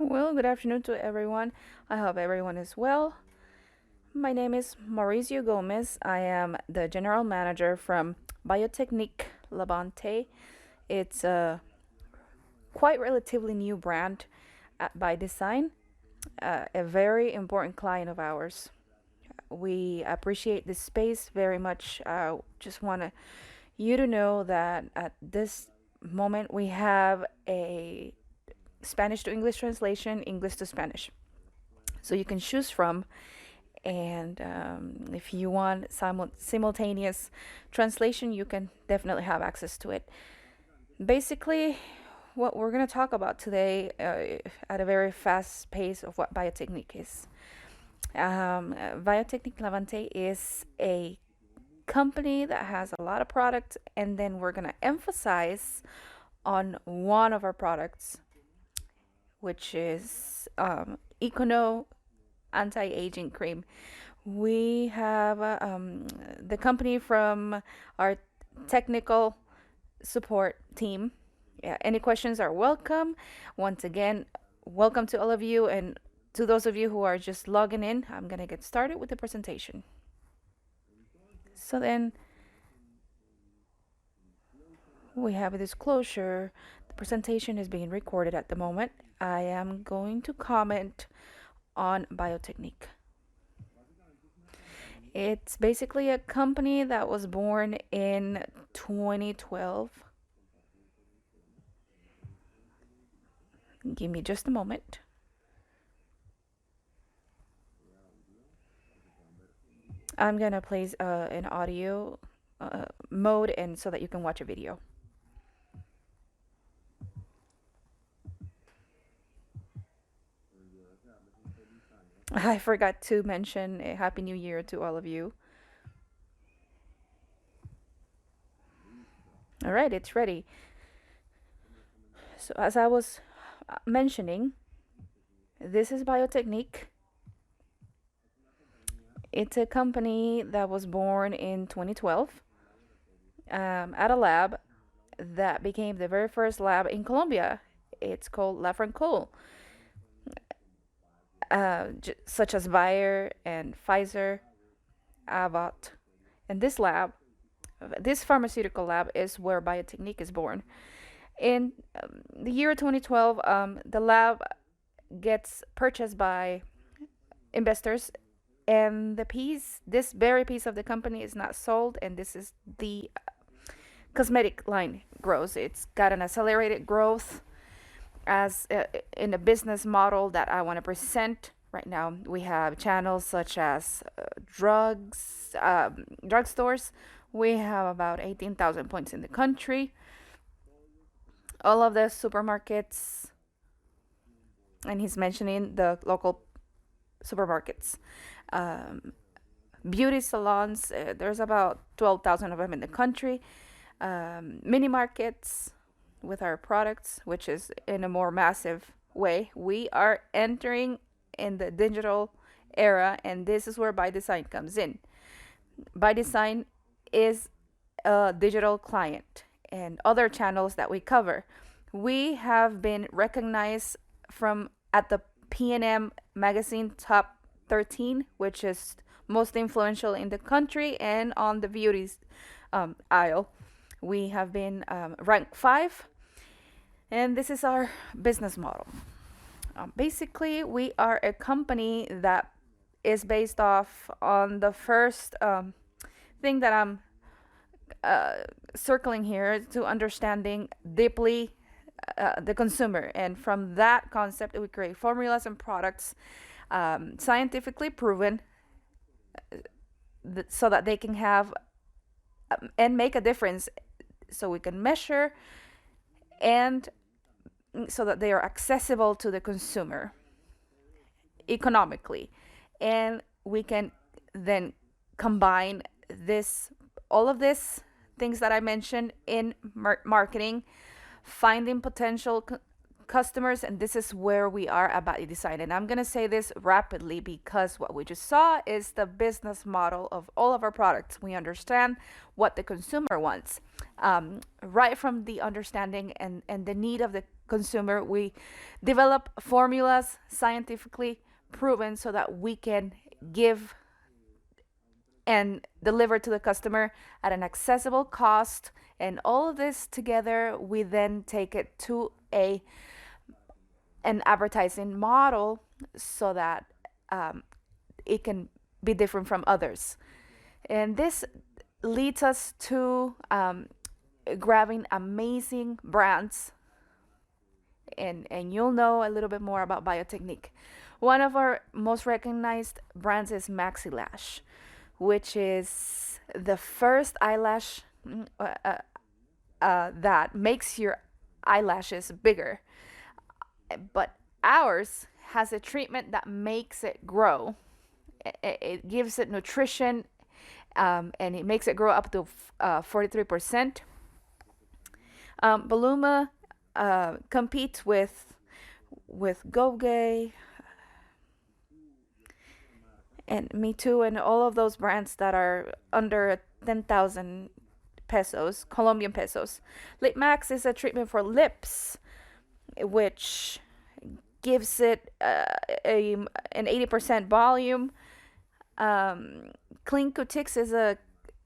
Well, good afternoon to everyone. I hope everyone is well. My name is Mauricio Gómez. I am the general manager from Biotecnik Lavanté. It's a quite relatively new brand by design, a very important client of ours. We appreciate this space very much. Just want you to know that at this moment we have a Spanish to English translation, English to Spanish. So you can choose from, and if you want simultaneous translation, you can definitely have access to it. Basically, what we're going to talk about today at a very fast pace of what Biotechnik is. Biotechnik Lavanté is a company that has a lot of products, and then we're going to emphasize on one of our products, which is Econo anti-aging cream. We have the company from our technical support team. Yeah, any questions are welcome. Once again, welcome to all of you, and to those of you who are just logging in, I'm gonna get started with the presentation. So then we have a disclosure. The presentation is being recorded at the moment. I am going to comment on Biotechnik. It's basically a company that was born in 2012. Give me just a moment. I'm gonna place an audio mode and so that you can watch a video. I forgot to mention a Happy New Year to all of you. All right, it's ready. So as I was mentioning, this is Biotechnik. It's a company that was born in 2012 at a lab that became the very first lab in Colombia. It's called Lavanté, such as Bayer and Pfizer, Abbott. And this pharmaceutical lab, is where Biotechnik is born. In the year 2012, the lab gets purchased by investors, and this very piece of the company is not sold, and this is the cosmetic line grows. It's got an accelerated growth as in a business model that I want to present right now. We have channels such as drugstores. We have about 18,000 points in the country. All of the supermarkets, and he's mentioning the local supermarkets. Beauty salons, there's about 12,000 of them in the country. Mini markets with our products, which is in a more massive way. We are entering in the digital era, and this is where By Design comes in. By Design is a digital client and other channels that we cover. We have been recognized at the P&M magazine top 13, which is most influential in the country, and on the beauty aisle. We have been ranked 5, and this is our business model. Basically, we are a company that is based off on the first thing that I'm circling here, to understanding deeply the consumer. And from that concept, we create formulas and products scientifically proven so that they can have and make a difference, so we can measure, and so that they are accessible to the consumer economically. And we can then combine all of this things that I mentioned in marketing, finding potential customers, and this is where we are at Body Design. And I'm going to say this rapidly because what we just saw is the business model of all of our products. We understand what the consumer wants. Right from the understanding and the need of the consumer, we develop formulas scientifically proven so that we can give and deliver to the customer at an accessible cost. And all of this together, we then take it to an advertising model so that it can be different from others. And this leads us to grabbing amazing brands. And you'll know a little bit more about Biotecnik. One of our most recognized brands is Maxilash, which is the first eyelash that makes your eyelashes bigger. But ours has a treatment that makes it grow. It gives it nutrition, and it makes it grow up to 43%. Baluma competes with Gómez and Me Too and all of those brands that are under 10,000 pesos, Colombian pesos. Lip Max is a treatment for lips, which gives it an 80% volume. Clean Cutix is a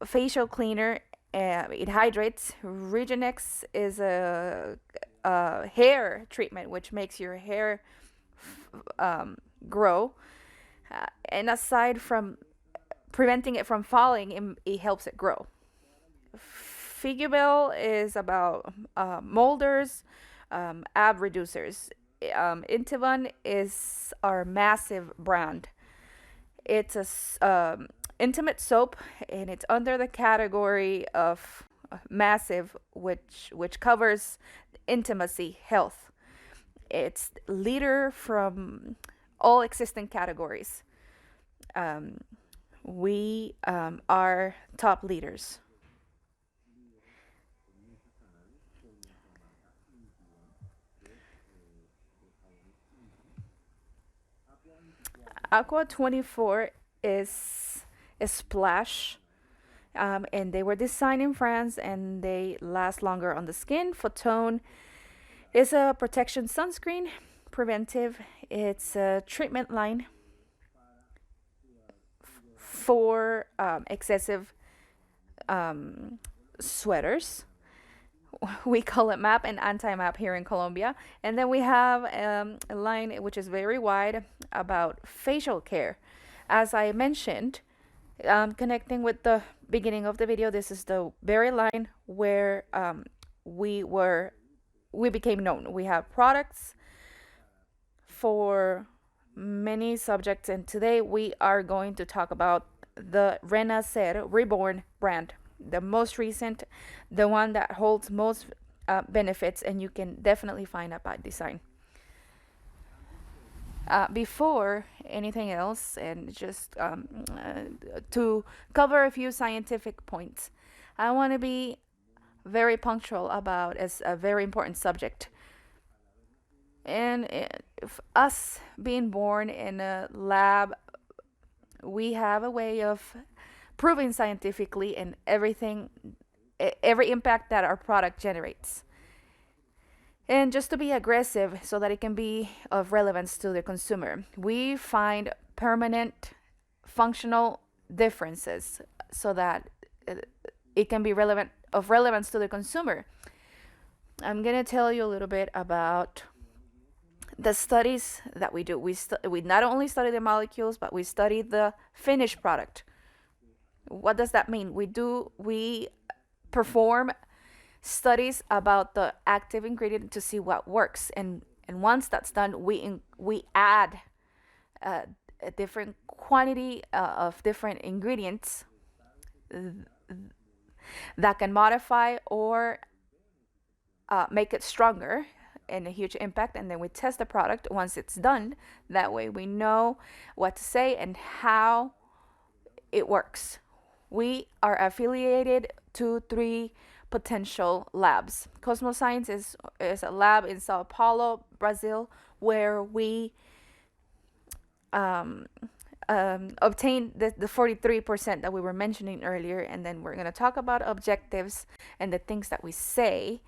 facial cleaner. It hydrates. Regenex is a hair treatment, which makes your hair grow. And aside from preventing it from falling, it helps it grow. Figubel is about molders, ab reducers. Intivan is our massive brand. It's a intimate soap, and it's under the category of massive, which covers intimacy, health. It's leader from all existing categories. We are top leaders. Aqua 24 is a splash, and they were designed in France, and they last longer on the skin. Photon is a protection sunscreen, preventive. It's a treatment line for excessive sweaters. We call it MAP and anti-MAP here in Colombia. And then we have a line which is very wide about facial care. As I mentioned, connecting with the beginning of the video, this is the very line where we became known. We have products for many subjects, and today we are going to talk about the Renacer Reborn brand, the most recent, the one that holds most benefits, and you can definitely find it by design. Before anything else, and just to cover a few scientific points, I want to be very punctual about a very important subject. And if us being born in a lab, we have a way of proving scientifically and every impact that our product generates. And just to be aggressive so that it can be of relevance to the consumer, we find permanent functional differences so that it can be of relevance to the consumer. I'm going to tell you a little bit about the studies that we do. We not only study the molecules, but we study the finished product. What does that mean? We perform studies about the active ingredient to see what works, and once that's done, we add a different quantity of different ingredients that can modify or make it stronger and a huge impact. And then we test the product once it's done. That way we know what to say and how it works. We are affiliated to 3 potential labs. Cosmoscience is a lab in Sao Paulo, Brazil, where we um, obtain the 43% that we were mentioning earlier, and then we're going to talk about objectives and the things that we say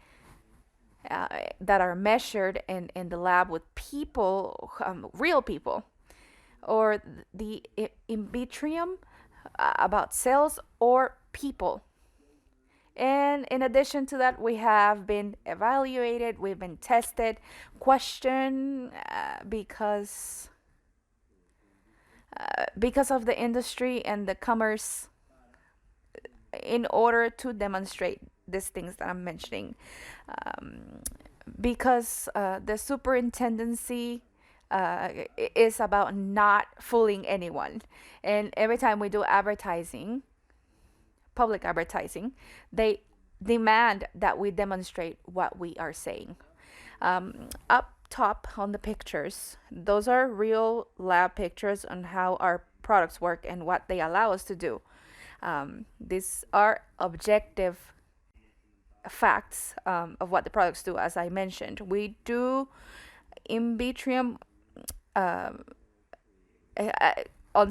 that are measured in the lab with people, real people, or the in vitrium about cells or people. And in addition to that, we have been evaluated, we've been tested, questioned because of the industry and the commerce in order to demonstrate these things that I'm mentioning. Because the superintendency is about not fooling anyone. And every time we do advertising, public advertising, they demand that we demonstrate what we are saying. Up top on the pictures, those are real lab pictures on how our products work and what they allow us to do. These are objective facts of what the products do. As I mentioned, we do in vitrium on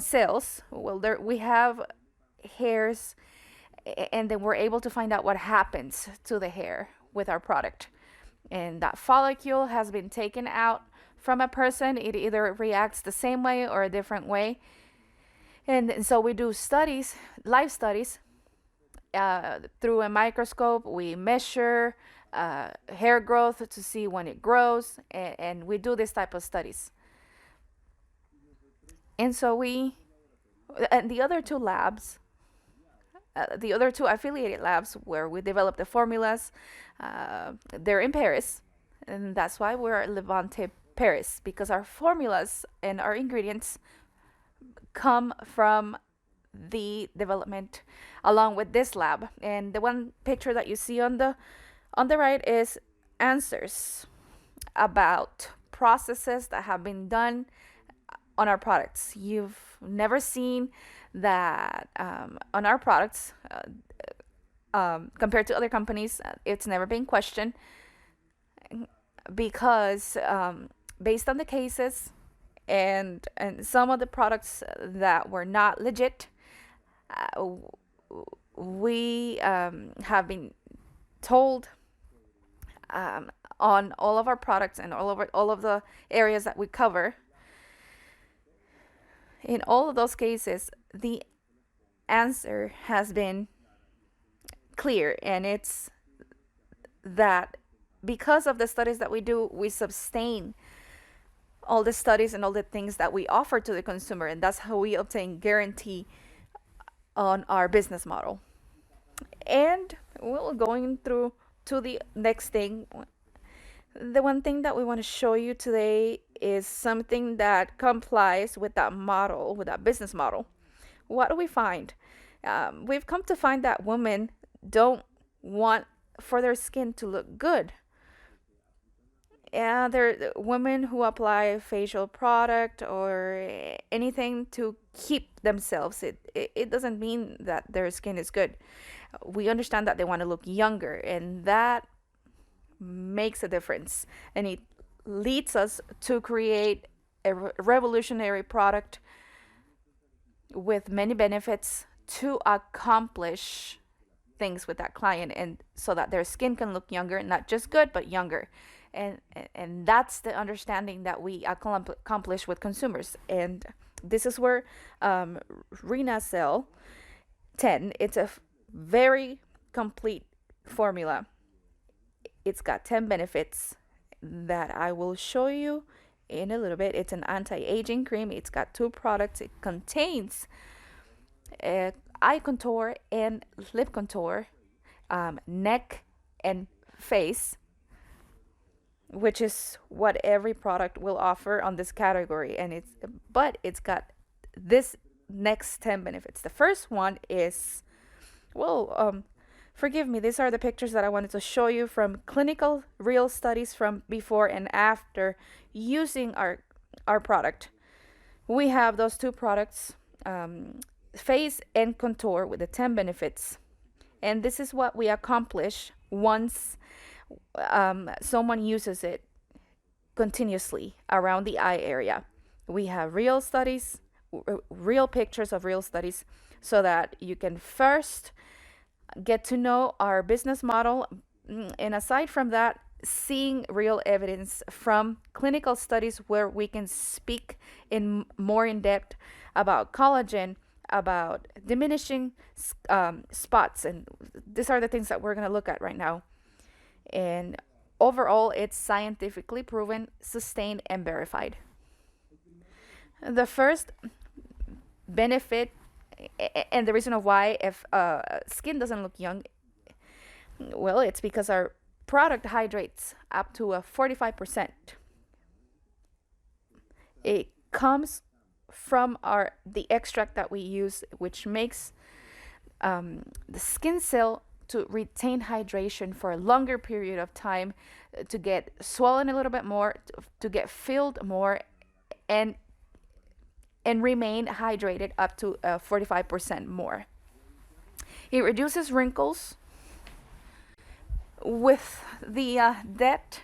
cells. Well, there we have hairs, and then we're able to find out what happens to the hair with our product. And that follicle has been taken out from a person. It either reacts the same way or a different way. And so we do studies, live studies, through a microscope. We measure hair growth to see when it grows, and we do this type of studies. And so and the other two labs, the other two affiliated labs where we develop the formulas, they're in Paris, and that's why we're at Lavanté Paris, because our formulas and our ingredients come from the development along with this lab. And the one picture that you see on the right is answers about processes that have been done on our products. You've never seen that on our products compared to other companies. It's never been questioned because based on the cases and some of the products that were not legit, we have been told on all of our products and all of the areas that we cover. In all of those cases, the answer has been clear, and it's that because of the studies that we do, we sustain all the studies and all the things that we offer to the consumer, and that's how we obtain guarantee on our business model. And we're going through to the next thing. The one thing that we want to show you today is something that complies with that model, with that business model. What do we find? We've come to find that women don't want for their skin to look good. Yeah, there are women who apply facial product or anything to keep themselves. It doesn't mean that their skin is good. We understand that they want to look younger, and that makes a difference. And it leads us to create a revolutionary product with many benefits to accomplish things with that client, and so that their skin can look younger, not just good but younger. And that's the understanding that we accomplish with consumers. And this is where Renacell 10, it's a very complete formula. It's got 10 benefits that I will show you in a little bit. It's an anti-aging cream. It's got 2 products. It contains eye contour and lip contour, neck and face, which is what every product will offer on this category. And it's got this next 10 benefits. The first one is, forgive me, these are the pictures that I wanted to show you from clinical real studies from before and after using our product. We have those 2 products, face and contour, with the 10 benefits. And this is what we accomplish once someone uses it continuously around the eye area. We have real studies, real pictures of real studies, so that you can first get to know our business model. And aside from that, seeing real evidence from clinical studies where we can speak in more in depth about collagen, about diminishing spots, and these are the things that we're going to look at right now. And overall, it's scientifically proven, sustained, and verified. The first benefit and the reason of why if skin doesn't look young, well, it's because our product hydrates up to a 45%. It comes from the extract that we use, which makes the skin cell to retain hydration for a longer period of time, to get swollen a little bit more, to get filled more, and remain hydrated up to 45% more. It reduces wrinkles with the depth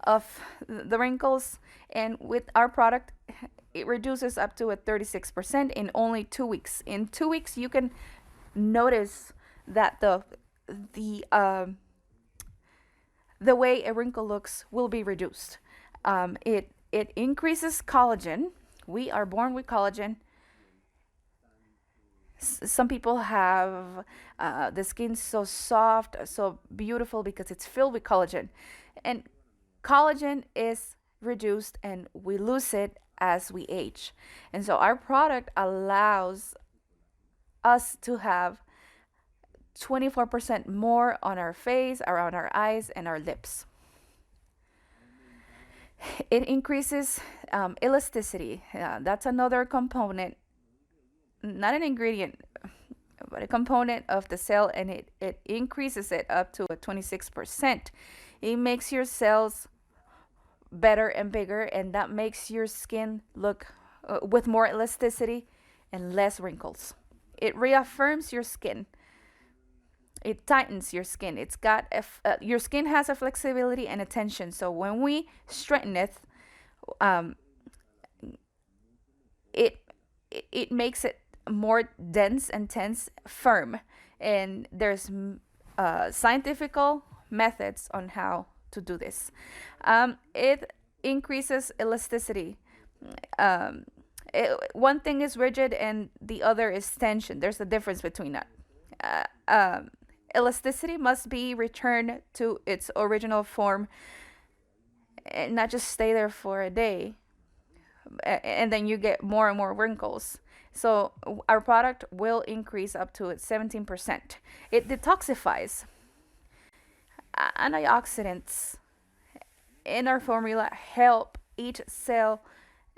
of the wrinkles, and with our product, it reduces up to a 36% in only 2 weeks. In 2 weeks, you can notice that the way a wrinkle looks will be reduced. It increases collagen. We are born with collagen. Some people have the skin so soft, so beautiful because it's filled with collagen. And collagen is reduced and we lose it as we age. And so our product allows us to have 24% more on our face, around our eyes, and our lips. It increases elasticity. That's another component, not an ingredient, but a component of the cell, and it increases it up to a 26%. It makes your cells better and bigger, and that makes your skin look with more elasticity and less wrinkles. It reaffirms your skin. It tightens your skin. It's got your skin has a flexibility and a tension. So when we straighten it, it makes it more dense and tense, firm. And there's scientific methods on how to do this. It increases elasticity. One thing is rigid and the other is tension. There's a difference between that. Elasticity must be returned to its original form and not just stay there for a day, and then you get more and more wrinkles. So our product will increase up to 17%. It detoxifies. Antioxidants in our formula help each cell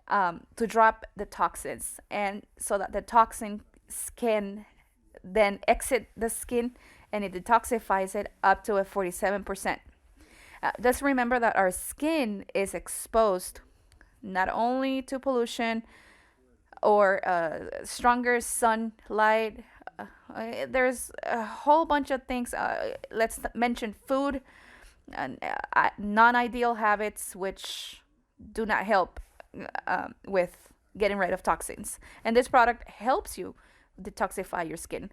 to drop the toxins, and so that the toxins can then exit the skin, and it detoxifies it up to a 47%. Just remember that our skin is exposed not only to pollution or stronger sunlight. There's a whole bunch of things. Let's mention food and non-ideal habits which do not help with getting rid of toxins. And this product helps you detoxify your skin.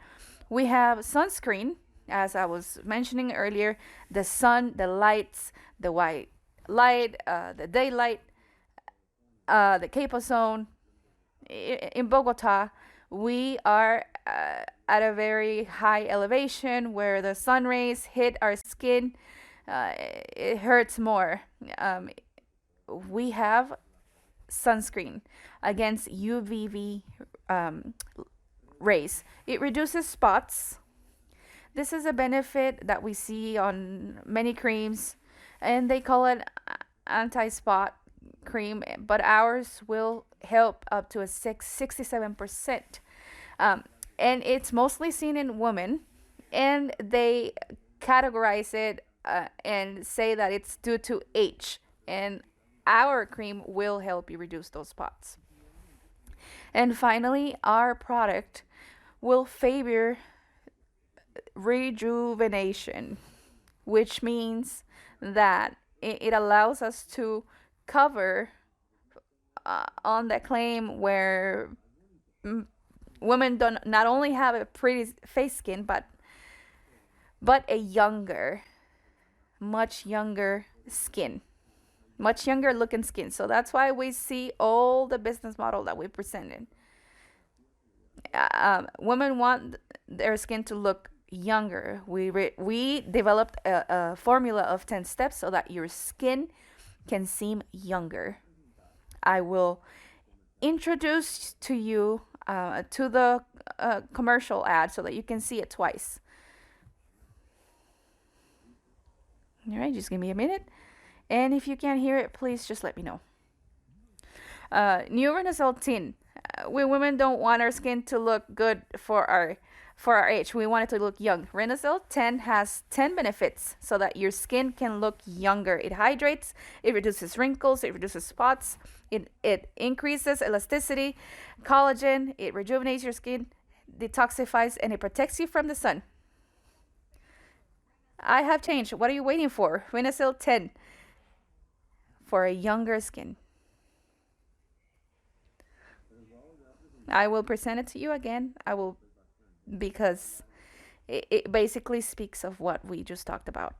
We have sunscreen, as I was mentioning earlier. The sun, the lights, the white light, the daylight, the Cape zone. In Bogota, we are at a very high elevation where the sun rays hit our skin. It hurts more. We have sunscreen against UVB rays. It reduces spots. This is a benefit that we see on many creams, and they call it anti-spot cream, but ours will help up to a 67%. And it's mostly seen in women, and they categorize it and say that it's due to age, and our cream will help you reduce those spots. And finally, our product will favor rejuvenation, which means that it allows us to cover on the claim where mm, women don't not only have a pretty face skin but a younger, much younger skin, much younger looking skin. So that's why we see all the business model that we presented. Women want their skin to look younger. We developed a formula of 10 steps so that your skin can seem younger. I will introduce to you to the commercial ad so that you can see it twice. All right, just give me a minute. And if you can't hear it, please just let me know. New Renaissance Tin. We women don't want our skin to look good for our age. We want it to look young. Renaissance 10 has 10 benefits so that your skin can look younger. It hydrates, it reduces wrinkles, it reduces spots, it increases elasticity, collagen, it rejuvenates your skin, detoxifies, and it protects you from the sun. I have changed. What are you waiting for? Renaissance 10 for a younger skin. I will present it to you again. I will, because it basically speaks of what we just talked about.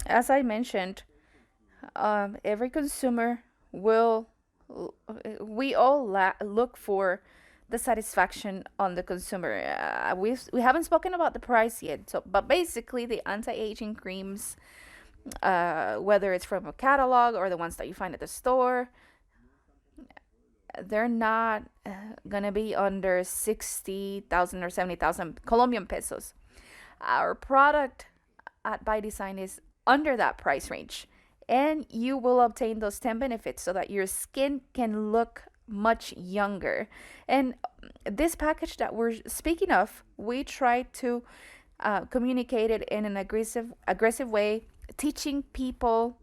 As I mentioned, every consumer will, we all look for the satisfaction on the consumer. We haven't spoken about the price yet, so but basically the anti-aging creams, whether it's from a catalog or the ones that you find at the store, they're not gonna be under 60,000 or 70,000 Colombian pesos. Our product at By Design is under that price range, and you will obtain those 10 benefits so that your skin can look much younger. And this package that we're speaking of, we try to communicate it in an aggressive way, teaching people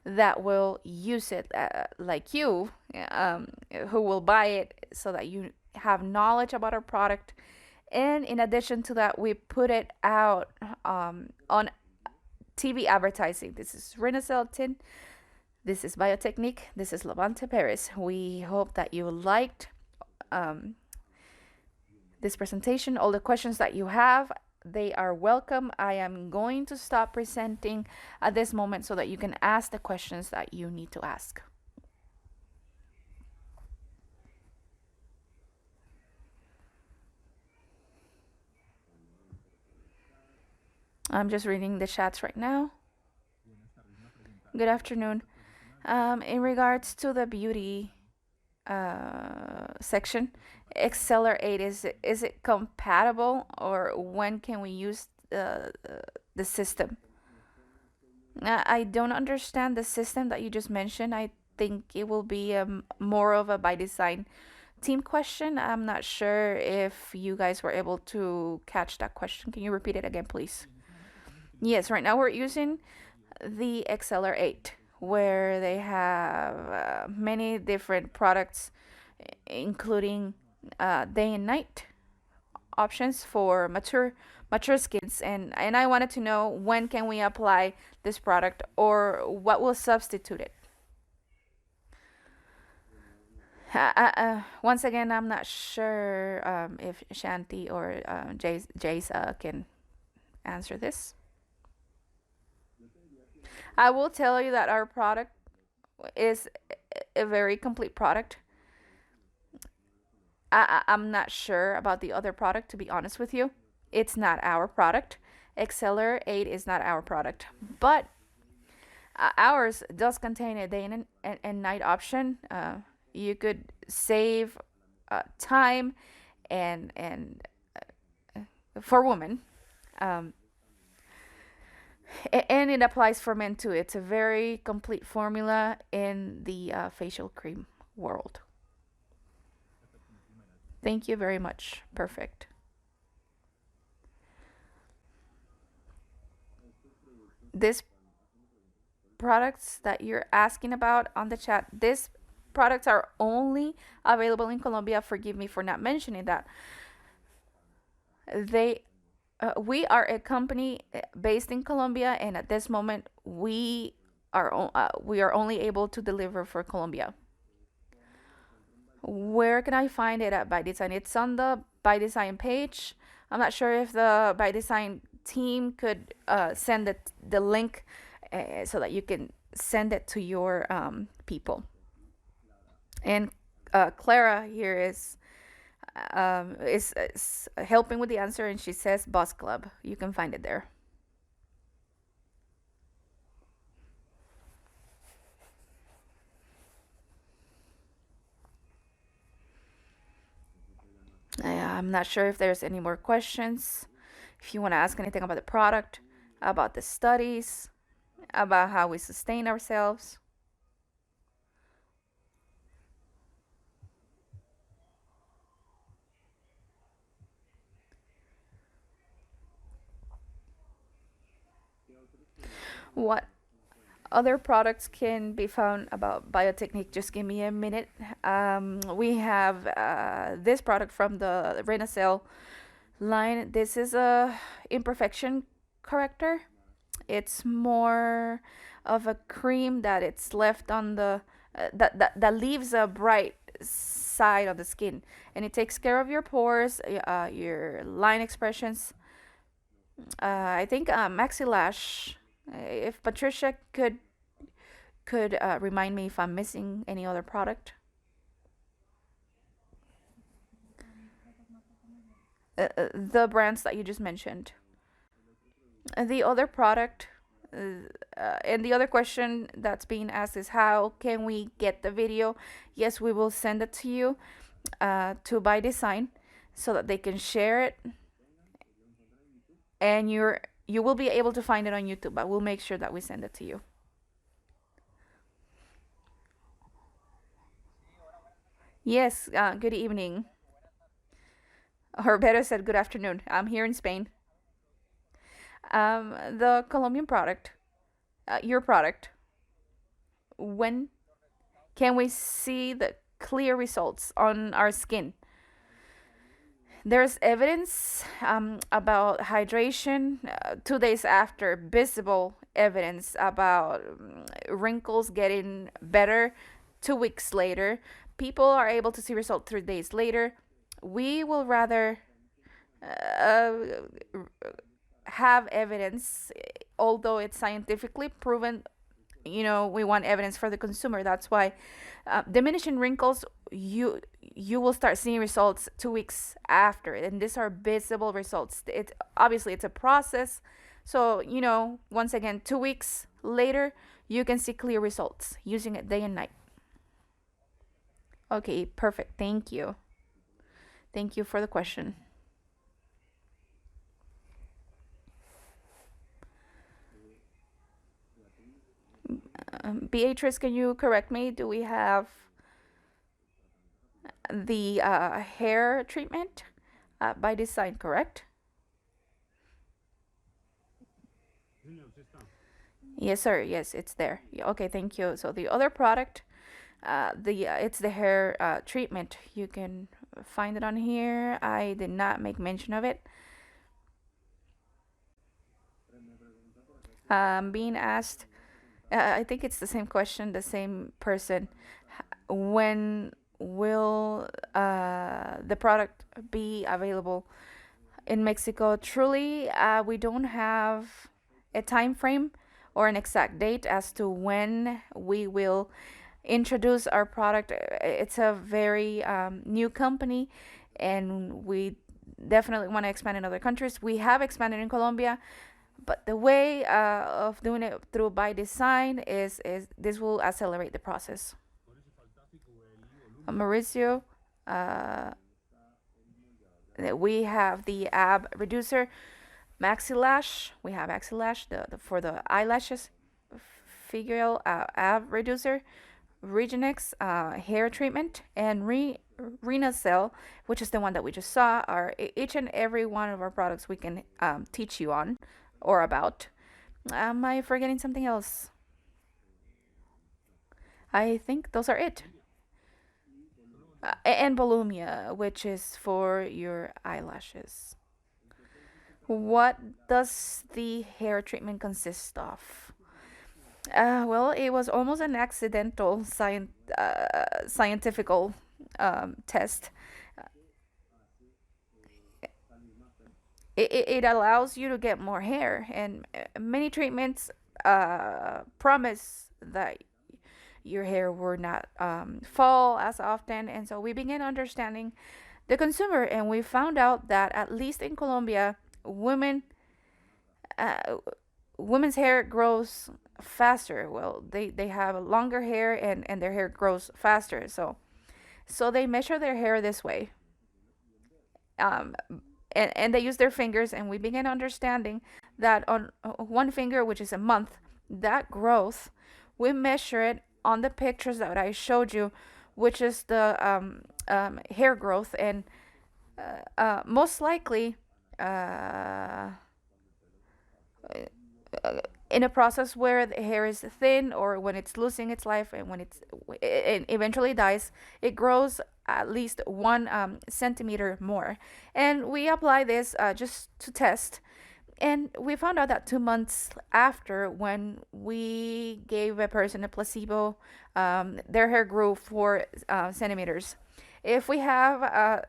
that will use it, like you, who will buy it, so that you have knowledge about our product. And in addition to that, we put it out on TV advertising. This is Renaissance Tin. This is Biotecnik. This is Lavanté Paris. We hope that you liked this presentation. All the questions that you have, they are welcome. I am going to stop presenting at this moment so that you can ask the questions that you need to ask. I'm just reading the chats right now. Good afternoon. In regards to the beauty section, Accelerate, is it compatible, or when can we use the system? I don't understand the system that you just mentioned. I think it will be more of a by design team question. I'm not sure if you guys were able to catch that question. Can you repeat it again, please? Yes, right now we're using the Accelerate, where they have many different products, including day and night options for mature skins. And I wanted to know, when can we apply this product, or what will substitute it? Once again, I'm not sure if Shanti or Jace can answer this. I will tell you that our product is a very complete product. I'm not sure about the other product, to be honest with you. It's not our product. Accelerate is not our product. But ours does contain a day and night option. You could save time and for women. Um, and it applies for men too. It's a very complete formula in the facial cream world. Thank you very much. Perfect. This products that you're asking about on the chat, these products are only available in Colombia. Forgive me for not mentioning that. They we are a company based in Colombia, and at this moment we are only able to deliver for Colombia. Where can I find it at By Design? It's on the By Design page. I'm not sure if the By Design team could send the link so that you can send it to your people. And Clara here is helping with the answer, and she says BOS.Club. You can find it there. I'm not sure if there's any more questions. If you want to ask anything about the product, about the studies, about how we sustain ourselves. What other products can be found about Biotecnik? Just give me a minute. We have this product from the Renacell line. This is a imperfection corrector. It's more of a cream that it's left on the that leaves a bright side of the skin, and it takes care of your pores, your line expressions. I think Maxi Lash. If Patricia could remind me if I'm missing any other product. The brands that you just mentioned. The other product, and the other question that's being asked is how can we get the video? Yes, we will send it to you to By Design so that they can share it, and you will be able to find it on YouTube. But we'll make sure that we send it to you. Yes, good evening. Or better said, good afternoon. I'm here in Spain. The Colombian product, your product, when can we see the clear results on our skin? There's evidence about hydration 2 days after, visible evidence about wrinkles getting better 2 weeks later. People are able to see results 3 days later. We will rather uh, have evidence, although it's scientifically proven. We want evidence for the consumer. That's why diminishing wrinkles, you will start seeing results 2 weeks after, and these are visible results. It's a process. So once again, 2 weeks later, you can see clear results using it day and night. Okay, perfect. Thank you. Thank you for the question. Beatrice, can you correct me? Do we have the hair treatment By Design, correct? Yes, sir. Yes, it's there. Yeah, okay, thank you. So the other product, it's the hair treatment. You can find it on here. I did not make mention of it. Being asked, I think it's the same question, the same person. When will the product be available in Mexico? Truly, we don't have a time frame or an exact date as to when we will introduce our product. It's a very new company, and we definitely want to expand in other countries. We have expanded in Colombia, but the way of doing it through By Design is this will accelerate the process. Mauricio, uh, We have the ab reducer, maxi lash. We have maxi lash for the eyelashes, figural ab reducer, Regenix hair treatment, and Renacell, which is the one that we just saw, are each and every one of our products we can teach you on or about. Am I forgetting something else? I think those are it. And Volumia, which is for your eyelashes. What does the hair treatment consist of? Well, it was almost an accidental scientifical test. It allows you to get more hair, and many treatments promise that your hair will not fall as often. And so we began understanding the consumer, and we found out that at least in Colombia, uh, women's hair grows faster. Well, they have longer hair, and their hair grows faster. So they measure their hair this way. Um, and they use their fingers, and we began understanding that on one finger, which is a month, that growth, we measure it on the pictures that I showed you, which is the hair growth. And most likely, uh, in a process where the hair is thin, or when it's losing its life, and when it eventually dies, it grows at least 1 centimeter more. And we apply this just to test. And we found out that 2 months after, when we gave a person a placebo, their hair grew 4 centimeters. If we have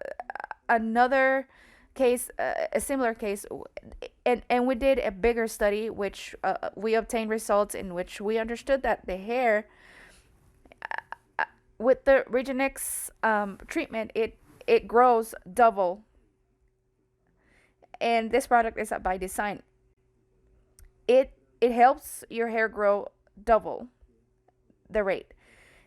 another case, a similar case, and we did a bigger study, which we obtained results in which we understood that the hair, with the Regenix treatment, it grows double. And this product is by design. It helps your hair grow double the rate.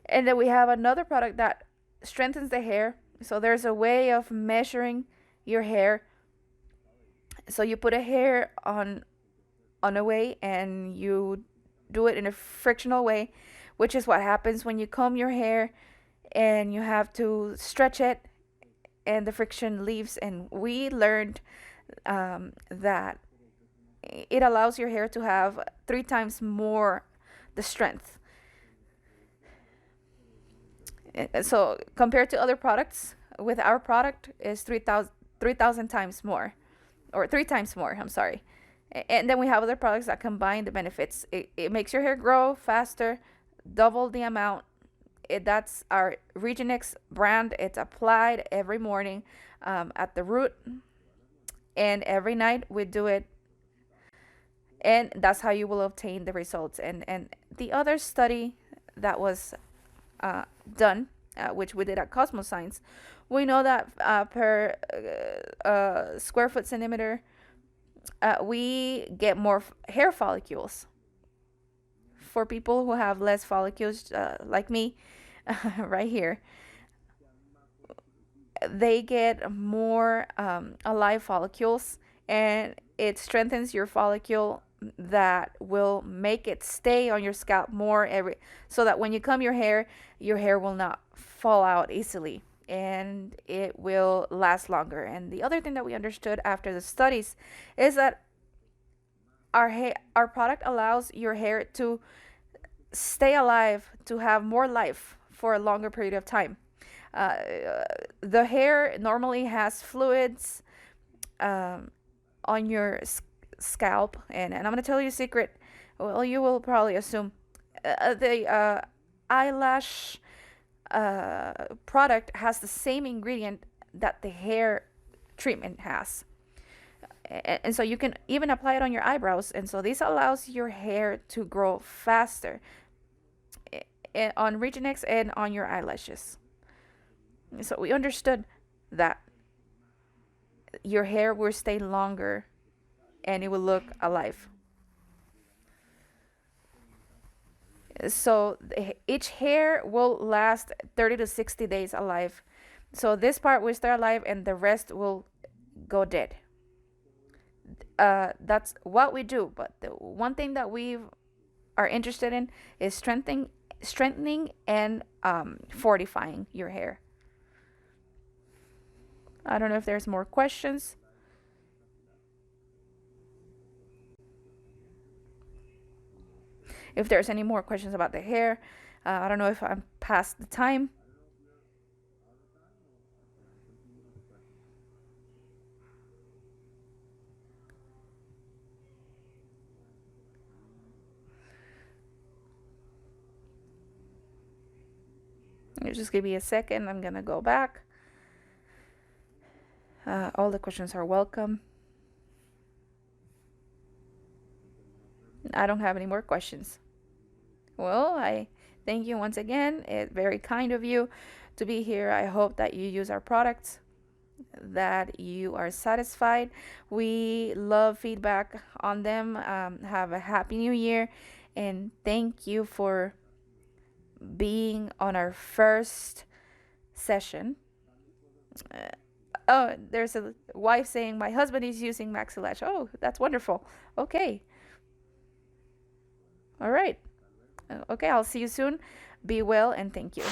And then we have another product that strengthens the hair. So there's a way of measuring your hair. So you put a hair on a way, and you do it in a frictional way, which is what happens when you comb your hair and you have to stretch it, and the friction leaves. And we learned that it allows your hair to have 3 times more the strength. So compared to other products, with our product is 3,000 times more, or 3 times more. I'm sorry. And then we have other products that combine the benefits. It makes your hair grow faster, double the amount. That's our Regenix brand. It's applied every morning at the root, and every night we do it. And that's how you will obtain the results. And the other study that was done, which we did at Cosmos Science, we know that per square foot centimeter, we get more hair follicles. For people who have less follicles, like me, right here, they get more alive follicles, and it strengthens your follicle, that will make it stay on your scalp more, so that when you comb your hair will not fall out easily, and it will last longer. And the other thing that we understood after the studies is that our product allows your hair to stay alive, to have more life for a longer period of time. Uh, the hair normally has fluids on your scalp, and I'm going to tell you a secret. Well, you will probably assume the eyelash product has the same ingredient that the hair treatment has. And so you can even apply it on your eyebrows. And so this allows your hair to grow faster on Regenix and on your eyelashes. So we understood that your hair will stay longer, and it will look alive. So each hair will last 30 to 60 days alive. So this part will stay alive, and the rest will go dead. That's what we do. But the one thing that we are interested in is strengthening and fortifying your hair. I don't know if there's more questions. If there's any more questions about the hair, I don't know if I'm past the time. Just give me a second. I'm gonna go back. All the questions are welcome. I don't have any more questions. Well, I thank you once again. It's very kind of you to be here. I hope that you use our products, that you are satisfied. We love feedback on them. Have a happy new year, and thank you for being on our first session. Oh, there's a wife saying my husband is using Maxilash. Oh, that's wonderful. Okay. All right. Okay, I'll see you soon. Be well and thank you.